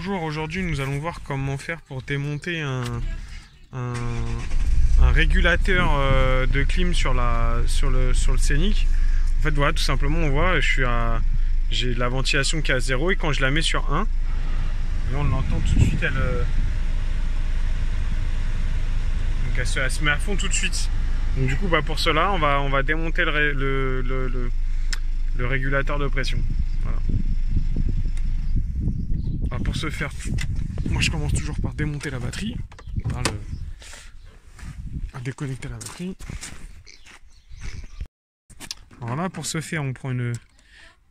Bonjour, aujourd'hui nous allons voir comment faire pour démonter un régulateur de clim sur le Scénic. En fait voilà, tout simplement on voit, j'ai la ventilation qui est à 0 et quand je la mets sur 1, et on l'entend tout de suite, elle se met à fond tout de suite. Donc du coup pour cela on va démonter le régulateur de pression. Voilà. Alors pour ce faire, moi je commence toujours par démonter la batterie, à déconnecter la batterie. Alors là pour ce faire on prend une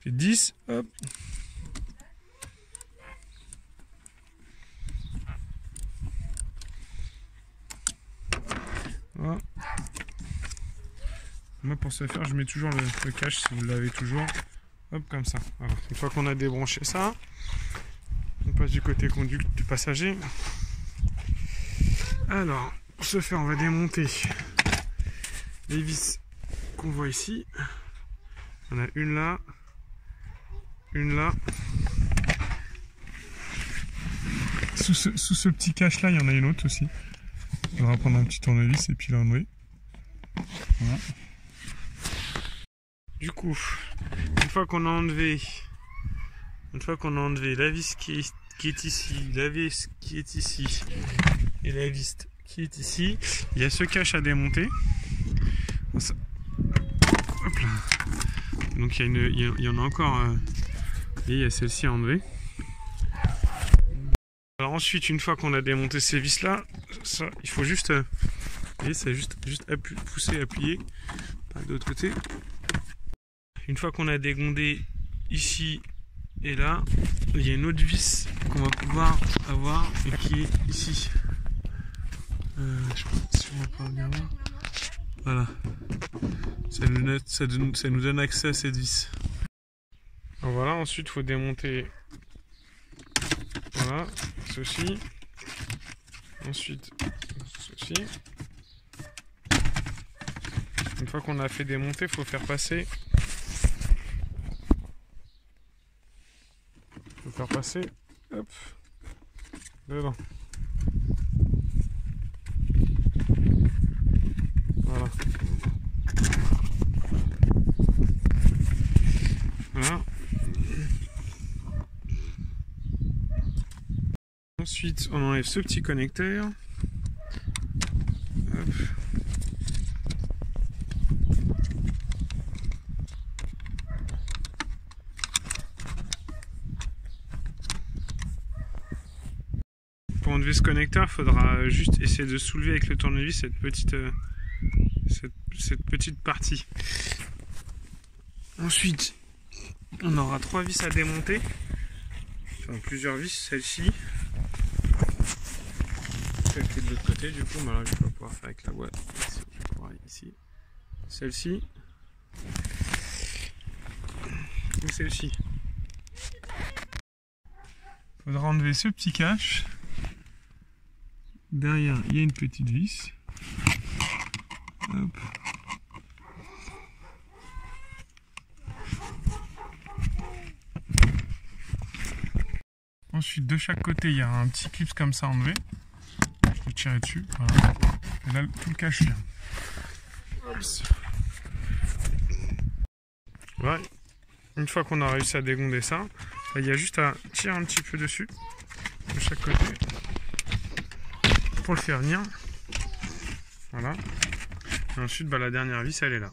10, hop. Voilà. Moi pour ce faire je mets toujours le cache si vous l'avez toujours. Hop comme ça. Voilà. Une fois qu'on a débranché ça, on passe du côté conduit du passager. Alors, pour ce faire, on va démonter les vis qu'on voit ici. On a une là, une là. Sous ce petit cache là, il y en a une autre aussi. On va prendre un petit tournevis et puis l'enlever. Voilà. Du coup, une fois qu'on a enlevé la vis qui est ici, la vis qui est ici et la vis qui est ici, il y a ce cache à démonter. Ça. Hop là. Donc il y en a encore, et il y a celle-ci à enlever. Alors ensuite, une fois qu'on a démonté ces vis là, ça, il faut juste, vous voyez, c'est juste pousser, appuyer, pas de l'autre côté. Une fois qu'on a dégondé ici et là, il y a une autre vis qu'on va pouvoir avoir et qui est ici. Je sais pas si on va pouvoir bien voir. Voilà. Ça nous donne accès à cette vis. Alors voilà, ensuite il faut démonter voilà, ceci. Ensuite ceci. Une fois qu'on a fait démonter, il faut faire passer. Faire passer, hop, dedans. Voilà. Voilà. Ensuite, on enlève ce petit connecteur. Hop. Pour enlever ce connecteur, il faudra juste essayer de soulever avec le tournevis cette petite partie. Ensuite, on aura 3 vis à démonter. Enfin, plusieurs vis, celle-ci. Celle qui est de l'autre côté, du coup, mais là, je vais pas pouvoir faire avec la boîte. Je vais pouvoir ici. Celle-ci. Et celle-ci. Il faudra enlever ce petit cache. Derrière, il y a une petite vis. Hop. Ensuite, de chaque côté, il y a un petit clip comme ça enlevé. Je vais tirer dessus. Voilà. Et là, tout le cache vient. Voilà. Une fois qu'on a réussi à dégonder ça, là, il y a juste à tirer un petit peu dessus. De chaque côté. Pour le faire venir. Voilà. Et ensuite, la dernière vis, elle est là.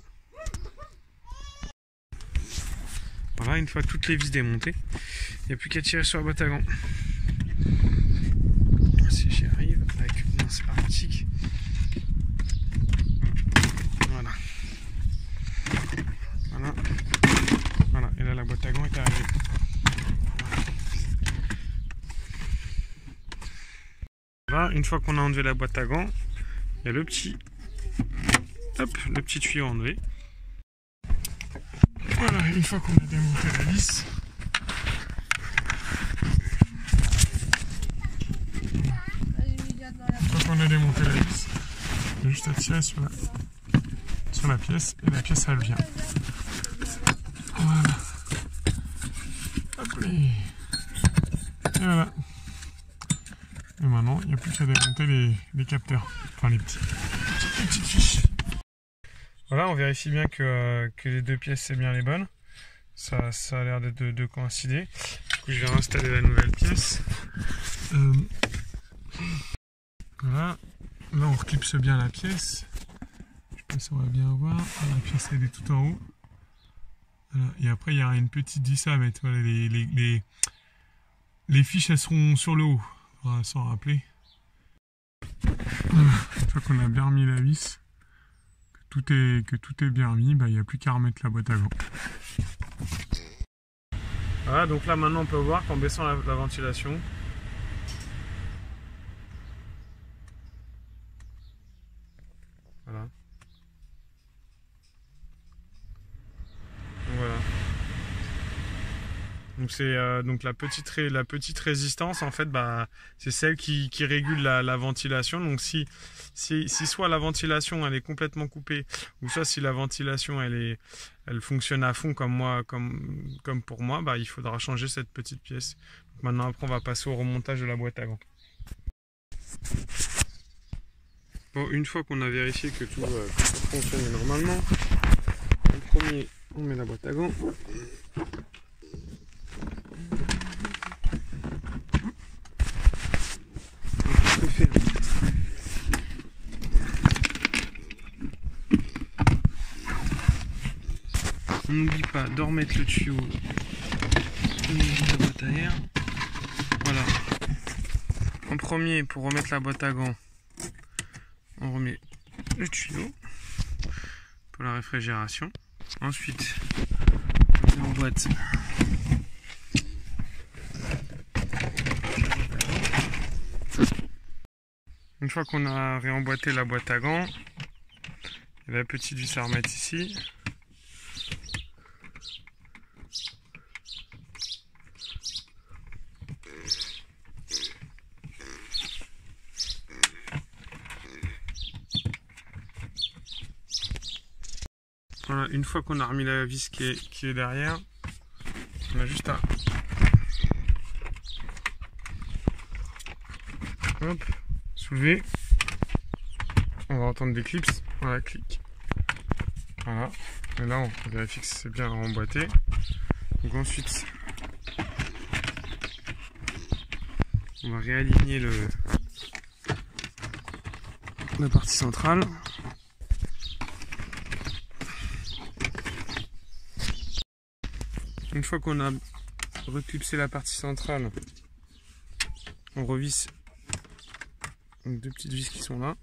Voilà, une fois toutes les vis démontées, il n'y a plus qu'à tirer sur la boîte à gants. Si j'y arrive, avec une pince hermétique. Voilà. Voilà. Voilà. Et là, la boîte à gants est arrivée. Voilà, une fois qu'on a enlevé la boîte à gants, il y a le petit tuyau enlevé. Voilà, une fois qu'on a démonté la vis, il y a juste à tirer sur la pièce et la pièce elle vient. Voilà. Hop, et voilà. plus qu'à démonter les capteurs, enfin les petites fiches. Voilà, on vérifie bien que les deux pièces c'est bien les bonnes. Ça a l'air de coïncider. Du coup, je vais réinstaller la nouvelle pièce. Voilà. Là, on reclipse bien la pièce. Je sais pas si on va bien voir. La pièce, elle est tout en haut. Voilà. Et après, il y aura une petite vis à mettre. Voilà, les fiches, elles seront sur le haut. Voilà, sans rappeler. Voilà. Une fois qu'on a bien remis la vis, que tout est bien remis, il n'y a plus qu'à remettre la boîte à gants. Voilà, donc là maintenant on peut voir qu'en baissant la ventilation, voilà. Donc voilà. Donc c'est donc la petite résistance en fait, bah c'est celle qui régule la ventilation. Donc si soit la ventilation elle est complètement coupée, ou soit si la ventilation elle fonctionne à fond comme pour moi, bah il faudra changer cette petite pièce. Donc maintenant après on va passer au remontage de la boîte à gants. Bon, une fois qu'on a vérifié que tout fonctionne normalement, en premier on met la boîte à gants. On n'oublie pas de remettre le tuyau au niveau de la boîte à air. Voilà. En premier, pour remettre la boîte à gants, on remet le tuyau pour la réfrigération. Ensuite, on met en boîte une fois qu'on a réemboîté la boîte à gants, il y a la petite vis à remettre ici. Voilà, une fois qu'on a remis la vis qui est derrière, on a juste à soulever. On va entendre des clips. Voilà, clic. Voilà. Et là, on vérifie que c'est bien emboîté. Donc ensuite, on va réaligner la partie centrale. Une fois qu'on a reclipsé la partie centrale, on revisse deux petites vis qui sont là.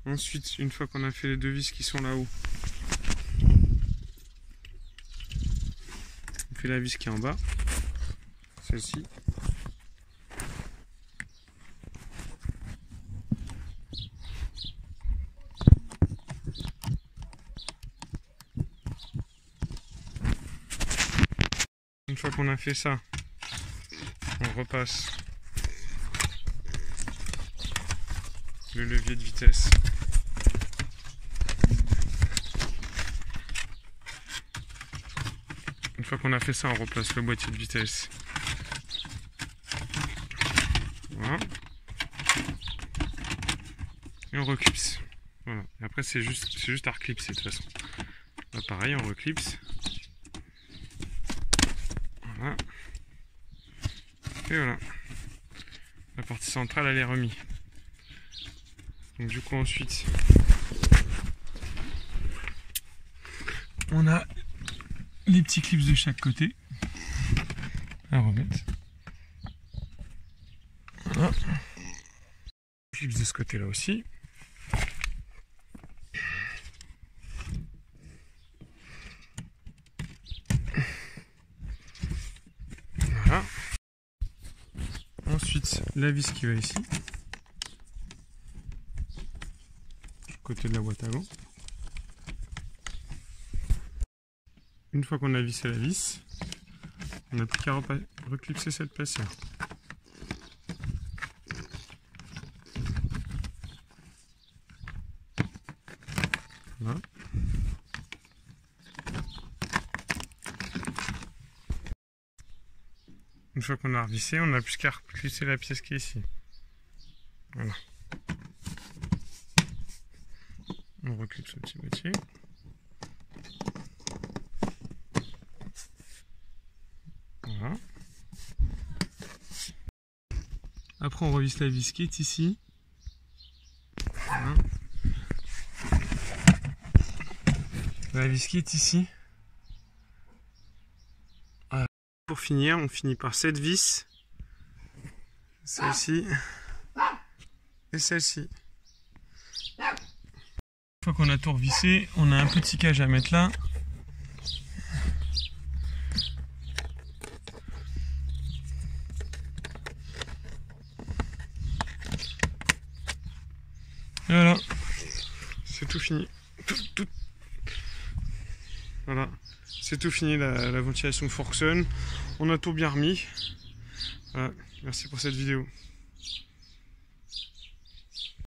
Ensuite, une fois qu'on a fait les deux vis qui sont là-haut, on fait la vis qui est en bas, celle-ci. Une fois qu'on a fait ça, on repasse le levier de vitesse. Une fois qu'on a fait ça, on replace le boîtier de vitesse. Voilà. Et on reclipse. Voilà. Et après c'est juste à reclipser de toute façon. Là pareil, on reclipse. Voilà. Et voilà. La partie centrale elle est remise. Donc du coup ensuite on a les petits clips de chaque côté à remettre. Voilà. Clips de ce côté là aussi. Voilà. Ensuite la vis qui va ici. Côté de la boîte à gants. Une fois qu'on a vissé la vis, on n'a plus qu'à reclipser cette pièce là. Voilà. Une fois qu'on a revissé, on n'a plus qu'à repousser la pièce qui est ici. Voilà. On recule ce petit boîtier. Voilà. Après, on revisse la vis qui est ici. Voilà. La vis qui est ici. Voilà. Pour finir, on finit par cette vis. Celle-ci. Et celle-ci. Une fois qu'on a tout revissé, on a un petit cage à mettre là. Et voilà, c'est tout fini. Voilà, c'est tout fini, la ventilation fonctionne. On a tout bien remis. Voilà, merci pour cette vidéo.